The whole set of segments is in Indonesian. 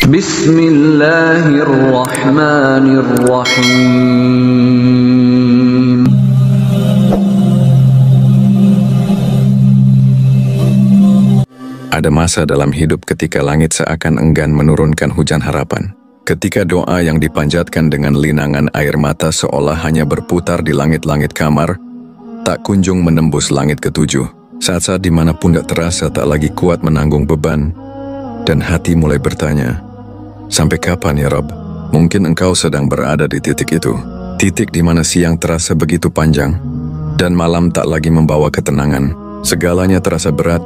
Bismillahirrahmanirrahim. Ada masa dalam hidup ketika langit seakan enggan menurunkan hujan harapan. Ketika doa yang dipanjatkan dengan linangan air mata seolah hanya berputar di langit-langit kamar, tak kunjung menembus langit ketujuh. Saat-saat di mana pundak terasa tak lagi kuat menanggung beban, dan hati mulai bertanya, sampai kapan ya Rabb? Mungkin engkau sedang berada di titik itu. Titik di mana siang terasa begitu panjang, dan malam tak lagi membawa ketenangan. Segalanya terasa berat,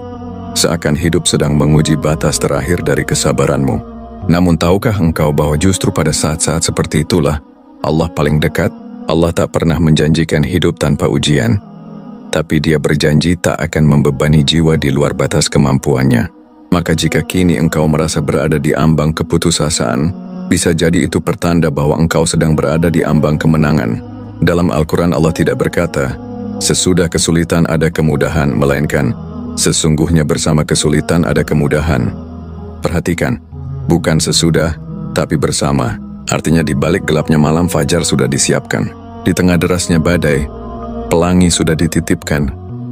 seakan hidup sedang menguji batas terakhir dari kesabaranmu. Namun tahukah engkau bahwa justru pada saat-saat seperti itulah Allah paling dekat? Allah tak pernah menjanjikan hidup tanpa ujian, tapi Dia berjanji tak akan membebani jiwa di luar batas kemampuannya. Maka jika kini engkau merasa berada di ambang keputusasaan, bisa jadi itu pertanda bahwa engkau sedang berada di ambang kemenangan. Dalam Al-Quran Allah tidak berkata, sesudah kesulitan ada kemudahan, melainkan sesungguhnya bersama kesulitan ada kemudahan. Perhatikan, bukan sesudah, tapi bersama. Artinya di balik gelapnya malam fajar sudah disiapkan. Di tengah derasnya badai, pelangi sudah dititipkan.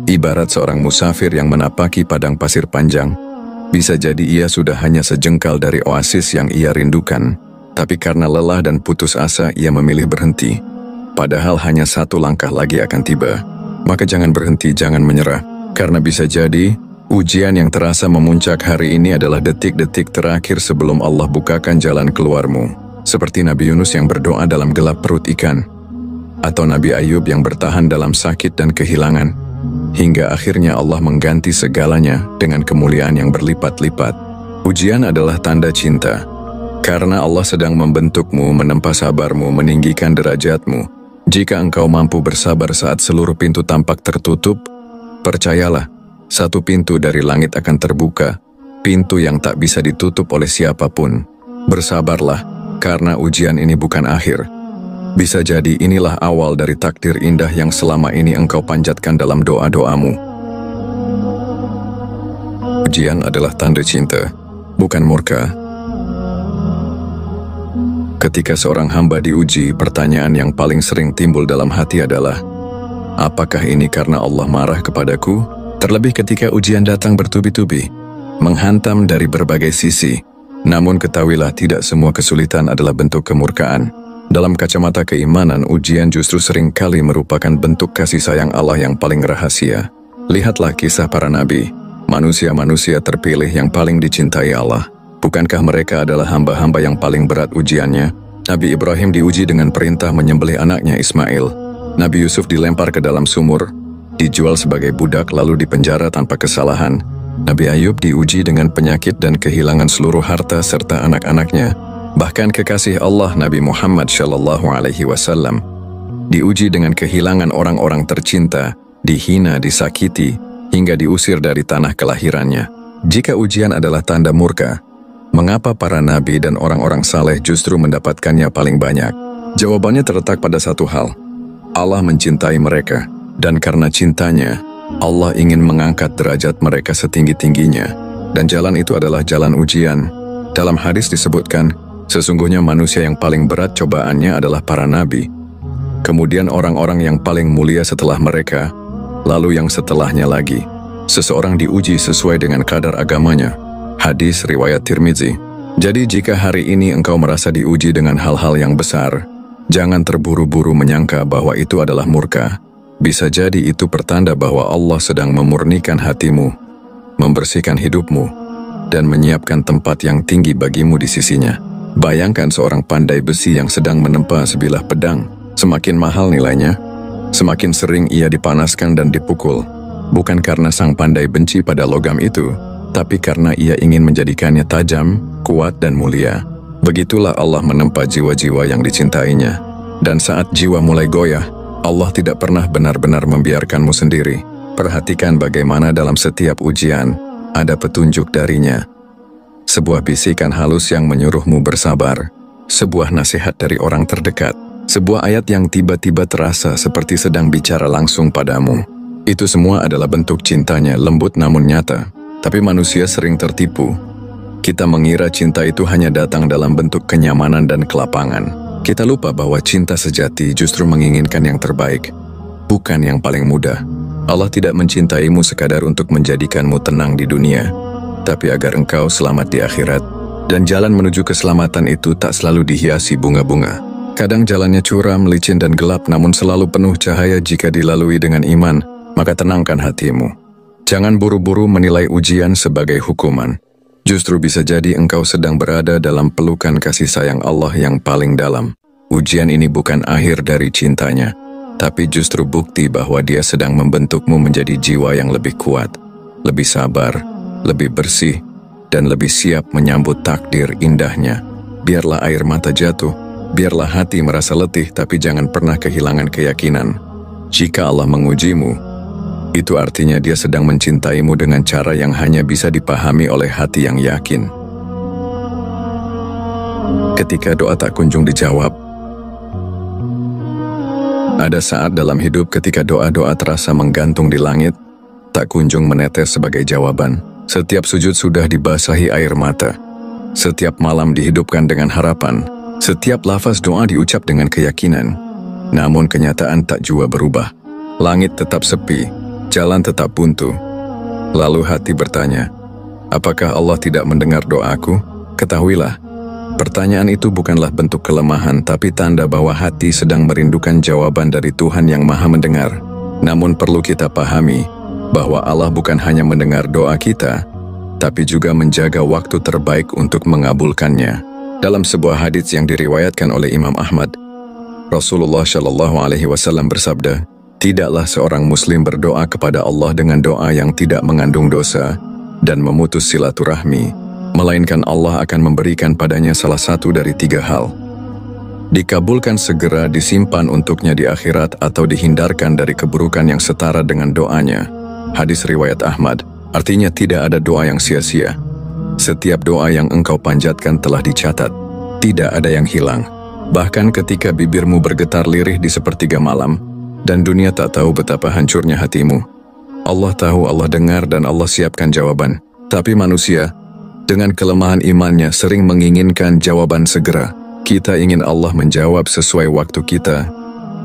Ibarat seorang musafir yang menapaki padang pasir panjang. Bisa jadi ia sudah hanya sejengkal dari oasis yang ia rindukan. Tapi karena lelah dan putus asa ia memilih berhenti. Padahal hanya satu langkah lagi akan tiba. Maka jangan berhenti, jangan menyerah. Karena bisa jadi, ujian yang terasa memuncak hari ini adalah detik-detik terakhir sebelum Allah bukakan jalan keluarmu. Seperti Nabi Yunus yang berdoa dalam gelap perut ikan. Atau Nabi Ayub yang bertahan dalam sakit dan kehilangan. Hingga akhirnya Allah mengganti segalanya dengan kemuliaan yang berlipat-lipat. Ujian adalah tanda cinta. Karena Allah sedang membentukmu, menempa sabarmu, meninggikan derajatmu. Jika engkau mampu bersabar saat seluruh pintu tampak tertutup, percayalah, satu pintu dari langit akan terbuka, pintu yang tak bisa ditutup oleh siapapun. Bersabarlah, karena ujian ini bukan akhir. Bisa jadi inilah awal dari takdir indah yang selama ini engkau panjatkan dalam doa-doamu. Ujian adalah tanda cinta, bukan murka. Ketika seorang hamba diuji, pertanyaan yang paling sering timbul dalam hati adalah, apakah ini karena Allah marah kepadaku? Terlebih ketika ujian datang bertubi-tubi, menghantam dari berbagai sisi. Namun ketahuilah tidak semua kesulitan adalah bentuk kemurkaan. Dalam kacamata keimanan, ujian justru sering kali merupakan bentuk kasih sayang Allah yang paling rahasia. Lihatlah kisah para nabi, manusia-manusia terpilih yang paling dicintai Allah. Bukankah mereka adalah hamba-hamba yang paling berat ujiannya? Nabi Ibrahim diuji dengan perintah menyembelih anaknya Ismail. Nabi Yusuf dilempar ke dalam sumur, dijual sebagai budak lalu dipenjara tanpa kesalahan. Nabi Ayub diuji dengan penyakit dan kehilangan seluruh harta serta anak-anaknya. Bahkan kekasih Allah Nabi Muhammad SAW diuji dengan kehilangan orang-orang tercinta, dihina, disakiti, hingga diusir dari tanah kelahirannya. Jika ujian adalah tanda murka, mengapa para nabi dan orang-orang saleh justru mendapatkannya paling banyak? Jawabannya terletak pada satu hal. Allah mencintai mereka, dan karena cintanya, Allah ingin mengangkat derajat mereka setinggi-tingginya. Dan jalan itu adalah jalan ujian. Dalam hadis disebutkan, sesungguhnya manusia yang paling berat cobaannya adalah para nabi. Kemudian orang-orang yang paling mulia setelah mereka, lalu yang setelahnya lagi. Seseorang diuji sesuai dengan kadar agamanya. Hadis riwayat Tirmizi. Jadi jika hari ini engkau merasa diuji dengan hal-hal yang besar, jangan terburu-buru menyangka bahwa itu adalah murka. Bisa jadi itu pertanda bahwa Allah sedang memurnikan hatimu, membersihkan hidupmu, dan menyiapkan tempat yang tinggi bagimu di sisinya. Bayangkan seorang pandai besi yang sedang menempa sebilah pedang. Semakin mahal nilainya, semakin sering ia dipanaskan dan dipukul. Bukan karena sang pandai benci pada logam itu, tapi karena ia ingin menjadikannya tajam, kuat, dan mulia. Begitulah Allah menempa jiwa-jiwa yang dicintainya. Dan saat jiwa mulai goyah, Allah tidak pernah benar-benar membiarkanmu sendiri. Perhatikan bagaimana dalam setiap ujian, ada petunjuk darinya. Sebuah bisikan halus yang menyuruhmu bersabar. Sebuah nasihat dari orang terdekat. Sebuah ayat yang tiba-tiba terasa seperti sedang bicara langsung padamu. Itu semua adalah bentuk cintanya, lembut namun nyata. Tapi manusia sering tertipu. Kita mengira cinta itu hanya datang dalam bentuk kenyamanan dan kelapangan. Kita lupa bahwa cinta sejati justru menginginkan yang terbaik, bukan yang paling mudah. Allah tidak mencintaimu sekadar untuk menjadikanmu tenang di dunia, tapi agar engkau selamat di akhirat. Dan jalan menuju keselamatan itu tak selalu dihiasi bunga-bunga. Kadang jalannya curam, licin dan gelap, namun selalu penuh cahaya jika dilalui dengan iman. Maka tenangkan hatimu. Jangan buru-buru menilai ujian sebagai hukuman. Justru bisa jadi engkau sedang berada dalam pelukan kasih sayang Allah yang paling dalam. Ujian ini bukan akhir dari cintanya, tapi justru bukti bahwa Dia sedang membentukmu menjadi jiwa yang lebih kuat, lebih sabar, lebih bersih, dan lebih siap menyambut takdir indahnya. Biarlah air mata jatuh, biarlah hati merasa letih, tapi jangan pernah kehilangan keyakinan. Jika Allah mengujimu, itu artinya Dia sedang mencintaimu dengan cara yang hanya bisa dipahami oleh hati yang yakin. Ketika doa tak kunjung dijawab, ada saat dalam hidup ketika doa-doa terasa menggantung di langit, tak kunjung menetes sebagai jawaban. Setiap sujud sudah dibasahi air mata. Setiap malam dihidupkan dengan harapan. Setiap lafaz doa diucap dengan keyakinan. Namun kenyataan tak jua berubah. Langit tetap sepi, jalan tetap buntu. Lalu hati bertanya, apakah Allah tidak mendengar doaku? Ketahuilah, pertanyaan itu bukanlah bentuk kelemahan, tapi tanda bahwa hati sedang merindukan jawaban dari Tuhan yang Maha Mendengar. Namun perlu kita pahami, bahwa Allah bukan hanya mendengar doa kita, tapi juga menjaga waktu terbaik untuk mengabulkannya. Dalam sebuah hadits yang diriwayatkan oleh Imam Ahmad, Rasulullah Shallallahu Alaihi Wasallam bersabda, tidaklah seorang Muslim berdoa kepada Allah dengan doa yang tidak mengandung dosa dan memutus silaturahmi, melainkan Allah akan memberikan padanya salah satu dari 3 hal. Dikabulkan segera, disimpan untuknya di akhirat, atau dihindarkan dari keburukan yang setara dengan doanya. Hadis riwayat Ahmad, artinya tidak ada doa yang sia-sia. Setiap doa yang engkau panjatkan telah dicatat, tidak ada yang hilang. Bahkan ketika bibirmu bergetar lirih di sepertiga malam, dan dunia tak tahu betapa hancurnya hatimu, Allah tahu, Allah dengar, dan Allah siapkan jawaban. Tapi manusia, dengan kelemahan imannya, sering menginginkan jawaban segera. Kita ingin Allah menjawab sesuai waktu kita,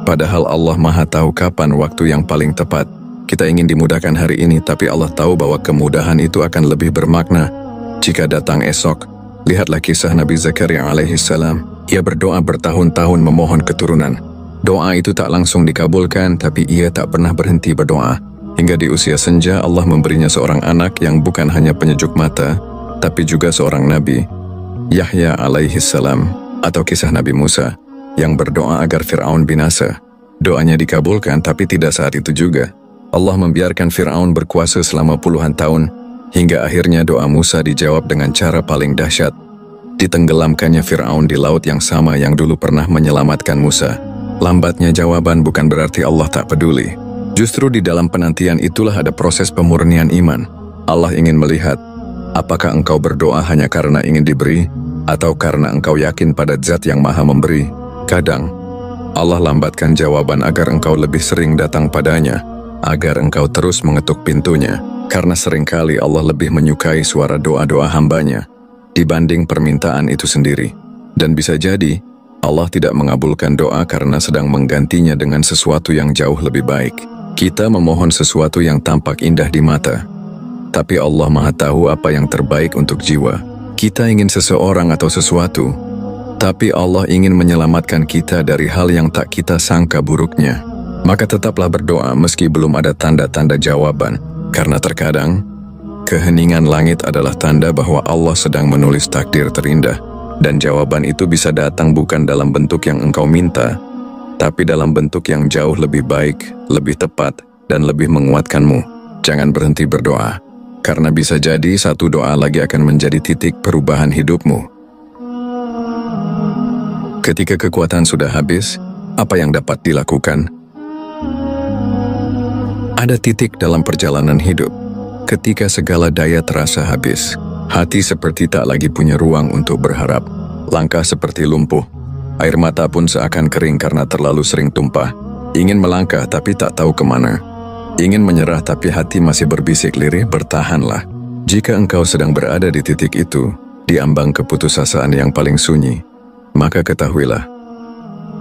padahal Allah Maha tahu kapan waktu yang paling tepat. Kita ingin dimudahkan hari ini, tapi Allah tahu bahwa kemudahan itu akan lebih bermakna jika datang esok. Lihatlah kisah Nabi Zakaria alaihissalam. Ia berdoa bertahun-tahun memohon keturunan. Doa itu tak langsung dikabulkan, tapi ia tak pernah berhenti berdoa. Hingga di usia senja Allah memberinya seorang anak yang bukan hanya penyejuk mata, tapi juga seorang nabi, Yahya alaihissalam, atau kisah Nabi Musa yang berdoa agar Fir'aun binasa. Doanya dikabulkan, tapi tidak saat itu juga. Allah membiarkan Fir'aun berkuasa selama puluhan tahun, hingga akhirnya doa Musa dijawab dengan cara paling dahsyat. Ditenggelamkannya Fir'aun di laut yang sama yang dulu pernah menyelamatkan Musa. Lambatnya jawaban bukan berarti Allah tak peduli. Justru di dalam penantian itulah ada proses pemurnian iman. Allah ingin melihat, apakah engkau berdoa hanya karena ingin diberi, atau karena engkau yakin pada Zat yang Maha Memberi. Kadang, Allah lambatkan jawaban agar engkau lebih sering datang padanya, agar engkau terus mengetuk pintunya, karena seringkali Allah lebih menyukai suara doa-doa hambanya dibanding permintaan itu sendiri. Dan bisa jadi, Allah tidak mengabulkan doa karena sedang menggantinya dengan sesuatu yang jauh lebih baik. Kita memohon sesuatu yang tampak indah di mata, tapi Allah Maha tahu apa yang terbaik untuk jiwa. Kita ingin seseorang atau sesuatu, tapi Allah ingin menyelamatkan kita dari hal yang tak kita sangka buruknya. Maka tetaplah berdoa meski belum ada tanda-tanda jawaban, karena terkadang keheningan langit adalah tanda bahwa Allah sedang menulis takdir terindah, dan jawaban itu bisa datang bukan dalam bentuk yang engkau minta, tapi dalam bentuk yang jauh lebih baik, lebih tepat, dan lebih menguatkanmu. Jangan berhenti berdoa, karena bisa jadi satu doa lagi akan menjadi titik perubahan hidupmu. Ketika kekuatan sudah habis, apa yang dapat dilakukan? Ada titik dalam perjalanan hidup, ketika segala daya terasa habis. Hati seperti tak lagi punya ruang untuk berharap. Langkah seperti lumpuh. Air mata pun seakan kering karena terlalu sering tumpah. Ingin melangkah tapi tak tahu kemana. Ingin menyerah tapi hati masih berbisik lirih, bertahanlah. Jika engkau sedang berada di titik itu, di ambang keputusasaan yang paling sunyi, maka ketahuilah,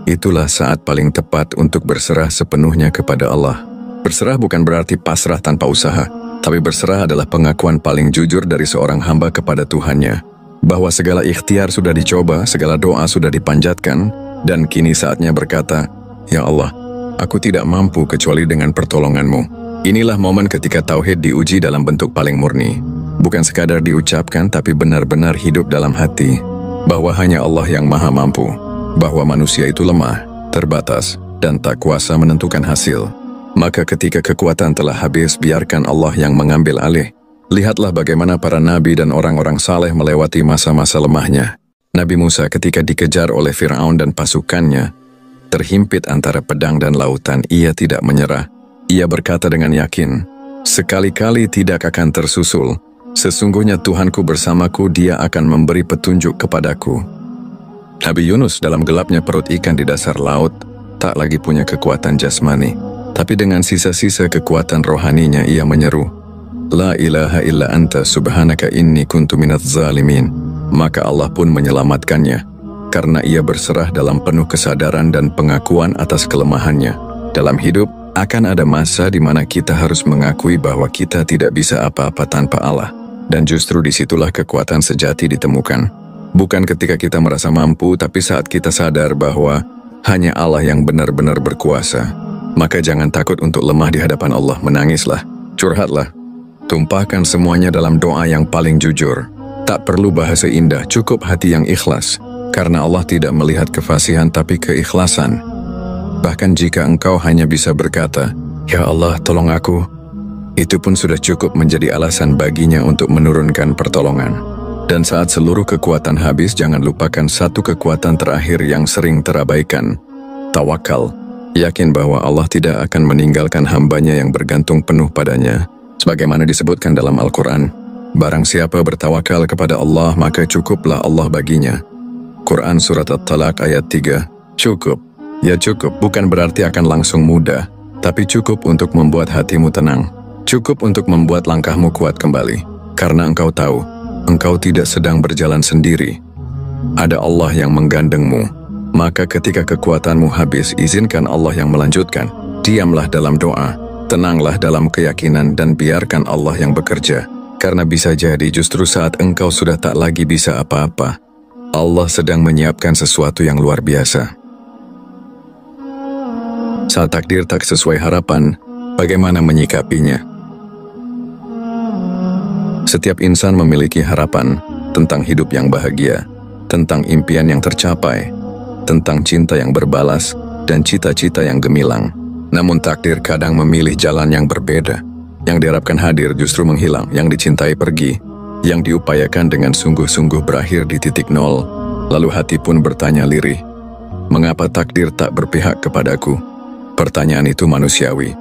itulah saat paling tepat untuk berserah sepenuhnya kepada Allah. Berserah bukan berarti pasrah tanpa usaha, tapi berserah adalah pengakuan paling jujur dari seorang hamba kepada Tuhannya, bahwa segala ikhtiar sudah dicoba, segala doa sudah dipanjatkan, dan kini saatnya berkata, "Ya Allah, aku tidak mampu kecuali dengan pertolongan-Mu." Inilah momen ketika tauhid diuji dalam bentuk paling murni. Bukan sekadar diucapkan, tapi benar-benar hidup dalam hati. Bahwa hanya Allah yang maha mampu. Bahwa manusia itu lemah, terbatas, dan tak kuasa menentukan hasil. Maka ketika kekuatan telah habis, biarkan Allah yang mengambil alih. Lihatlah bagaimana para nabi dan orang-orang saleh melewati masa-masa lemahnya. Nabi Musa ketika dikejar oleh Fir'aun dan pasukannya, terhimpit antara pedang dan lautan, ia tidak menyerah. Ia berkata dengan yakin, "Sekali-kali tidak akan tersusul. Sesungguhnya Tuhanku bersamaku, Dia akan memberi petunjuk kepadaku." Nabi Yunus dalam gelapnya perut ikan di dasar laut, tak lagi punya kekuatan jasmani. Tapi dengan sisa-sisa kekuatan rohaninya ia menyeru, "La ilaha illa anta subhanaka inni kuntu minadz zalimin." Maka Allah pun menyelamatkannya, karena ia berserah dalam penuh kesadaran dan pengakuan atas kelemahannya. Dalam hidup, akan ada masa di mana kita harus mengakui bahwa kita tidak bisa apa-apa tanpa Allah. Dan justru disitulah kekuatan sejati ditemukan. Bukan ketika kita merasa mampu, tapi saat kita sadar bahwa hanya Allah yang benar-benar berkuasa. Maka jangan takut untuk lemah di hadapan Allah, menangislah, curhatlah. Tumpahkan semuanya dalam doa yang paling jujur. Tak perlu bahasa indah, cukup hati yang ikhlas. Karena Allah tidak melihat kefasihan tapi keikhlasan. Bahkan jika engkau hanya bisa berkata, "Ya Allah, tolong aku," itu pun sudah cukup menjadi alasan baginya untuk menurunkan pertolongan. Dan saat seluruh kekuatan habis, jangan lupakan satu kekuatan terakhir yang sering terabaikan. Tawakal. Yakin bahwa Allah tidak akan meninggalkan hambanya yang bergantung penuh padanya. Sebagaimana disebutkan dalam Al-Quran, barang siapa bertawakal kepada Allah, maka cukuplah Allah baginya. Quran Surat At-Talaq ayat 3. Cukup. Ya cukup bukan berarti akan langsung mudah, tapi cukup untuk membuat hatimu tenang. Cukup untuk membuat langkahmu kuat kembali. Karena engkau tahu, engkau tidak sedang berjalan sendiri. Ada Allah yang menggandengmu. Maka ketika kekuatanmu habis, izinkan Allah yang melanjutkan. Diamlah dalam doa, tenanglah dalam keyakinan, dan biarkan Allah yang bekerja. Karena bisa jadi justru saat engkau sudah tak lagi bisa apa-apa, Allah sedang menyiapkan sesuatu yang luar biasa. Saat takdir tak sesuai harapan, bagaimana menyikapinya? Setiap insan memiliki harapan tentang hidup yang bahagia, tentang impian yang tercapai, tentang cinta yang berbalas, dan cita-cita yang gemilang. Namun takdir kadang memilih jalan yang berbeda. Yang diharapkan hadir justru menghilang, yang dicintai pergi, yang diupayakan dengan sungguh-sungguh berakhir di titik nol. Lalu hati pun bertanya lirih, "Mengapa takdir tak berpihak kepadaku?" Pertanyaan itu manusiawi.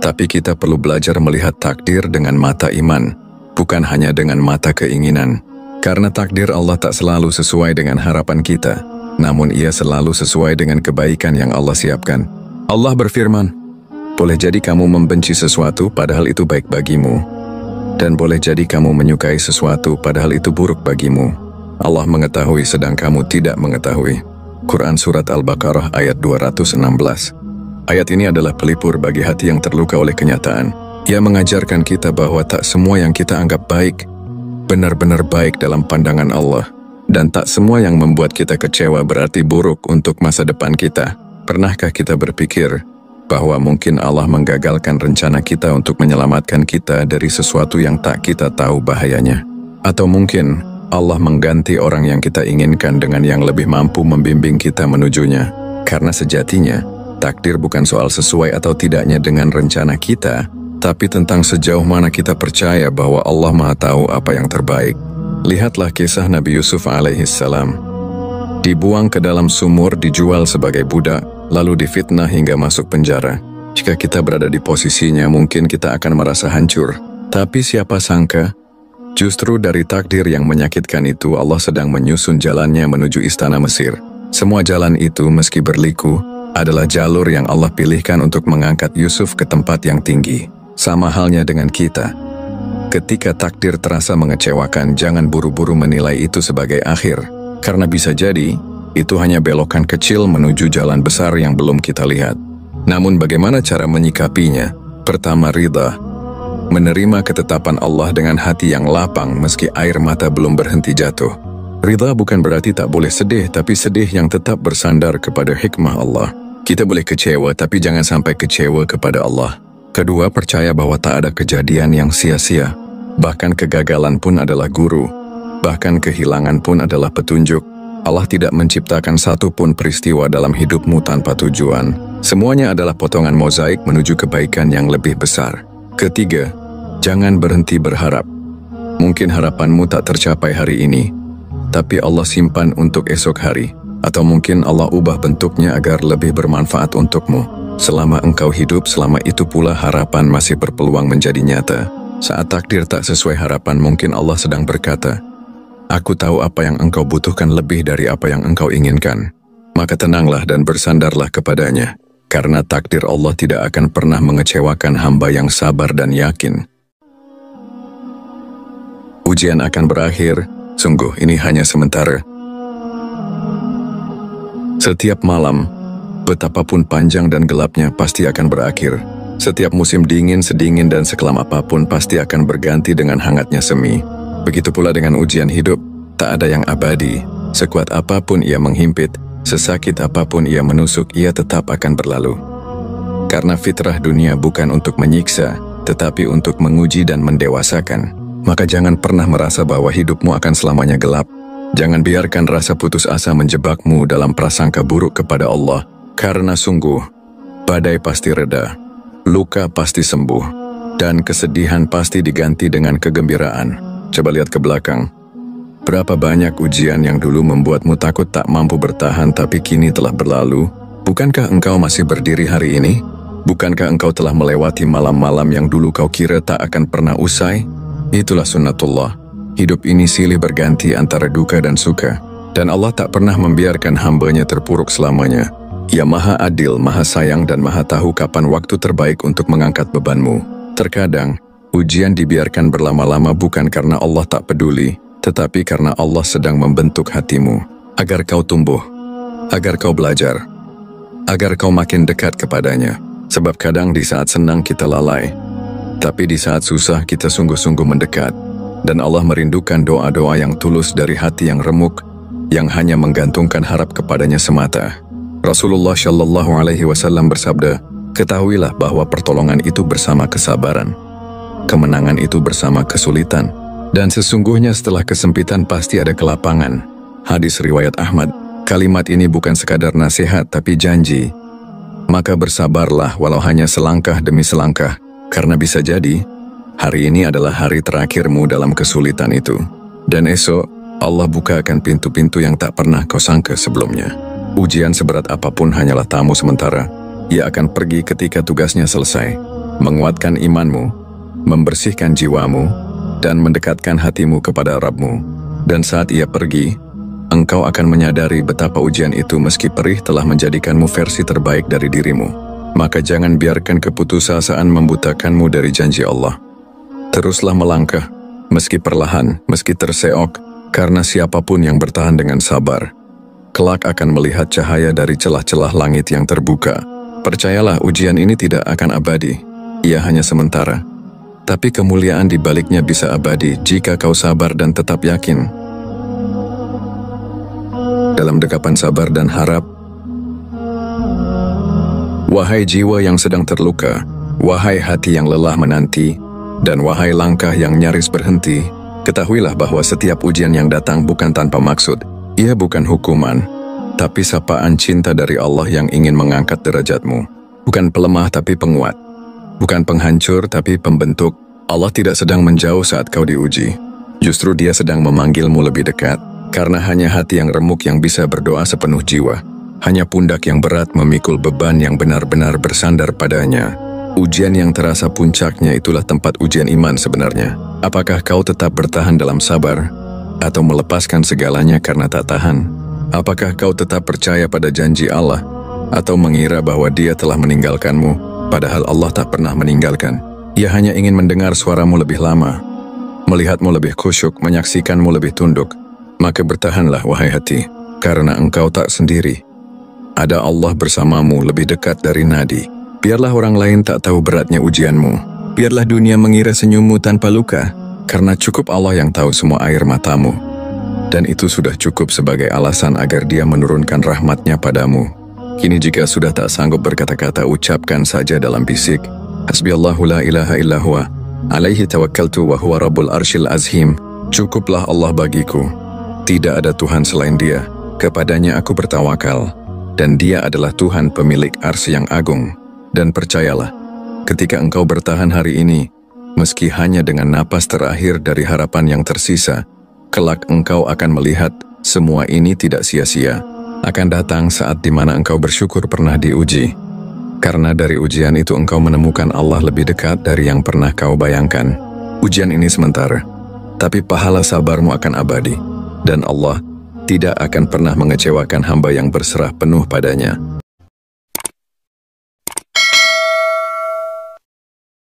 Tapi kita perlu belajar melihat takdir dengan mata iman, bukan hanya dengan mata keinginan. Karena takdir Allah tak selalu sesuai dengan harapan kita, namun ia selalu sesuai dengan kebaikan yang Allah siapkan. Allah berfirman, "Boleh jadi kamu membenci sesuatu padahal itu baik bagimu. Dan boleh jadi kamu menyukai sesuatu padahal itu buruk bagimu. Allah mengetahui sedang kamu tidak mengetahui." Quran Surat Al-Baqarah ayat 216. Ayat ini adalah pelipur bagi hati yang terluka oleh kenyataan. Ia mengajarkan kita bahwa tak semua yang kita anggap baik, benar-benar baik dalam pandangan Allah. Dan tak semua yang membuat kita kecewa berarti buruk untuk masa depan kita. Pernahkah kita berpikir bahwa mungkin Allah menggagalkan rencana kita untuk menyelamatkan kita dari sesuatu yang tak kita tahu bahayanya? Atau mungkin Allah mengganti orang yang kita inginkan dengan yang lebih mampu membimbing kita menujunya? Karena sejatinya, takdir bukan soal sesuai atau tidaknya dengan rencana kita, tapi tentang sejauh mana kita percaya bahwa Allah Maha Tahu apa yang terbaik. Lihatlah kisah Nabi Yusuf alaihissalam. Dibuang ke dalam sumur, dijual sebagai budak, lalu difitnah hingga masuk penjara. Jika kita berada di posisinya, mungkin kita akan merasa hancur. Tapi siapa sangka, justru dari takdir yang menyakitkan itu, Allah sedang menyusun jalannya menuju istana Mesir. Semua jalan itu, meski berliku, adalah jalur yang Allah pilihkan untuk mengangkat Yusuf ke tempat yang tinggi. Sama halnya dengan kita. Ketika takdir terasa mengecewakan, jangan buru-buru menilai itu sebagai akhir, karena bisa jadi itu hanya belokan kecil menuju jalan besar yang belum kita lihat. Namun bagaimana cara menyikapinya? Pertama, ridha. Menerima ketetapan Allah dengan hati yang lapang meski air mata belum berhenti jatuh. Ridha bukan berarti tak boleh sedih, tapi sedih yang tetap bersandar kepada hikmah Allah. Kita boleh kecewa, tapi jangan sampai kecewa kepada Allah. Kedua, percaya bahwa tak ada kejadian yang sia-sia. Bahkan kegagalan pun adalah guru. Bahkan kehilangan pun adalah petunjuk. Allah tidak menciptakan satu pun peristiwa dalam hidupmu tanpa tujuan. Semuanya adalah potongan mozaik menuju kebaikan yang lebih besar. Ketiga, jangan berhenti berharap. Mungkin harapanmu tak tercapai hari ini, tapi Allah simpan untuk esok hari. Atau mungkin Allah ubah bentuknya agar lebih bermanfaat untukmu. Selama engkau hidup, selama itu pula harapan masih berpeluang menjadi nyata. Saat takdir tak sesuai harapan, mungkin Allah sedang berkata, "Aku tahu apa yang engkau butuhkan lebih dari apa yang engkau inginkan." Maka tenanglah dan bersandarlah kepadanya, karena takdir Allah tidak akan pernah mengecewakan hamba yang sabar dan yakin. Ujian akan berakhir, sungguh ini hanya sementara. Setiap malam, betapapun panjang dan gelapnya, pasti akan berakhir. Setiap musim dingin, sedingin dan sekelam apapun pasti akan berganti dengan hangatnya semi. Begitu pula dengan ujian hidup, tak ada yang abadi. Sekuat apapun ia menghimpit, sesakit apapun ia menusuk, ia tetap akan berlalu. Karena fitrah dunia bukan untuk menyiksa, tetapi untuk menguji dan mendewasakan. Maka jangan pernah merasa bahwa hidupmu akan selamanya gelap. Jangan biarkan rasa putus asa menjebakmu dalam prasangka buruk kepada Allah. Karena sungguh, badai pasti reda, luka pasti sembuh, dan kesedihan pasti diganti dengan kegembiraan. Coba lihat ke belakang. Berapa banyak ujian yang dulu membuatmu takut tak mampu bertahan tapi kini telah berlalu? Bukankah engkau masih berdiri hari ini? Bukankah engkau telah melewati malam-malam yang dulu kau kira tak akan pernah usai? Itulah sunnatullah. Hidup ini silih berganti antara duka dan suka. Dan Allah tak pernah membiarkan hambanya terpuruk selamanya. Ia maha adil, maha sayang dan maha tahu kapan waktu terbaik untuk mengangkat bebanmu. Terkadang, ujian dibiarkan berlama-lama bukan karena Allah tak peduli, tetapi karena Allah sedang membentuk hatimu, agar kau tumbuh, agar kau belajar, agar kau makin dekat kepadanya. Sebab kadang di saat senang kita lalai, tapi di saat susah kita sungguh-sungguh mendekat. Dan Allah merindukan doa-doa yang tulus dari hati yang remuk, yang hanya menggantungkan harap kepadanya semata. Rasulullah Shallallahu Alaihi Wasallam bersabda, "Ketahuilah bahwa pertolongan itu bersama kesabaran, kemenangan itu bersama kesulitan, dan sesungguhnya setelah kesempitan pasti ada kelapangan." Hadis riwayat Ahmad. Kalimat ini bukan sekadar nasihat tapi janji. Maka bersabarlah walau hanya selangkah demi selangkah, karena bisa jadi hari ini adalah hari terakhirmu dalam kesulitan itu. Dan esok Allah bukakan pintu-pintu yang tak pernah kau sangka sebelumnya. Ujian seberat apapun hanyalah tamu sementara. Ia akan pergi ketika tugasnya selesai, menguatkan imanmu, membersihkan jiwamu, dan mendekatkan hatimu kepada Rabb-mu. Dan saat ia pergi, engkau akan menyadari betapa ujian itu meski perih telah menjadikanmu versi terbaik dari dirimu. Maka jangan biarkan keputusasaan membutakanmu dari janji Allah. Teruslah melangkah, meski perlahan, meski terseok, karena siapapun yang bertahan dengan sabar, kelak akan melihat cahaya dari celah-celah langit yang terbuka. Percayalah, ujian ini tidak akan abadi. Ia hanya sementara. Tapi kemuliaan di baliknya bisa abadi jika kau sabar dan tetap yakin. Dalam dekapan sabar dan harap, wahai jiwa yang sedang terluka, wahai hati yang lelah menanti, dan wahai langkah yang nyaris berhenti, ketahuilah bahwa setiap ujian yang datang bukan tanpa maksud. Ia bukan hukuman, tapi sapaan cinta dari Allah yang ingin mengangkat derajatmu. Bukan pelemah tapi penguat. Bukan penghancur tapi pembentuk. Allah tidak sedang menjauh saat kau diuji. Justru Dia sedang memanggilmu lebih dekat. Karena hanya hati yang remuk yang bisa berdoa sepenuh jiwa. Hanya pundak yang berat memikul beban yang benar-benar bersandar padanya. Ujian yang terasa puncaknya itulah tempat ujian iman sebenarnya. Apakah kau tetap bertahan dalam sabar? Atau melepaskan segalanya karena tak tahan? Apakah kau tetap percaya pada janji Allah? Atau mengira bahwa Dia telah meninggalkanmu, padahal Allah tak pernah meninggalkan? Ia hanya ingin mendengar suaramu lebih lama, melihatmu lebih khusyuk, menyaksikanmu lebih tunduk. Maka bertahanlah wahai hati, karena engkau tak sendiri. Ada Allah bersamamu lebih dekat dari nadi. Biarlah orang lain tak tahu beratnya ujianmu. Biarlah dunia mengira senyummu tanpa luka, karena cukup Allah yang tahu semua air matamu. Dan itu sudah cukup sebagai alasan agar Dia menurunkan rahmat-Nya padamu. Kini jika sudah tak sanggup berkata-kata, ucapkan saja dalam bisik, Hasbiyallahu la ilaha illa huwa, alaihi tawakkaltu wa huwa rabbul arsyil azim. Cukuplah Allah bagiku. Tidak ada Tuhan selain Dia. Kepadanya aku bertawakal. Dan Dia adalah Tuhan pemilik arsy yang agung. Dan percayalah, ketika engkau bertahan hari ini, meski hanya dengan napas terakhir dari harapan yang tersisa, kelak engkau akan melihat semua ini tidak sia-sia. Akan datang saat di mana engkau bersyukur pernah diuji. Karena dari ujian itu engkau menemukan Allah lebih dekat dari yang pernah kau bayangkan. Ujian ini sementara, tapi pahala sabarmu akan abadi. Dan Allah tidak akan pernah mengecewakan hamba yang berserah penuh padanya.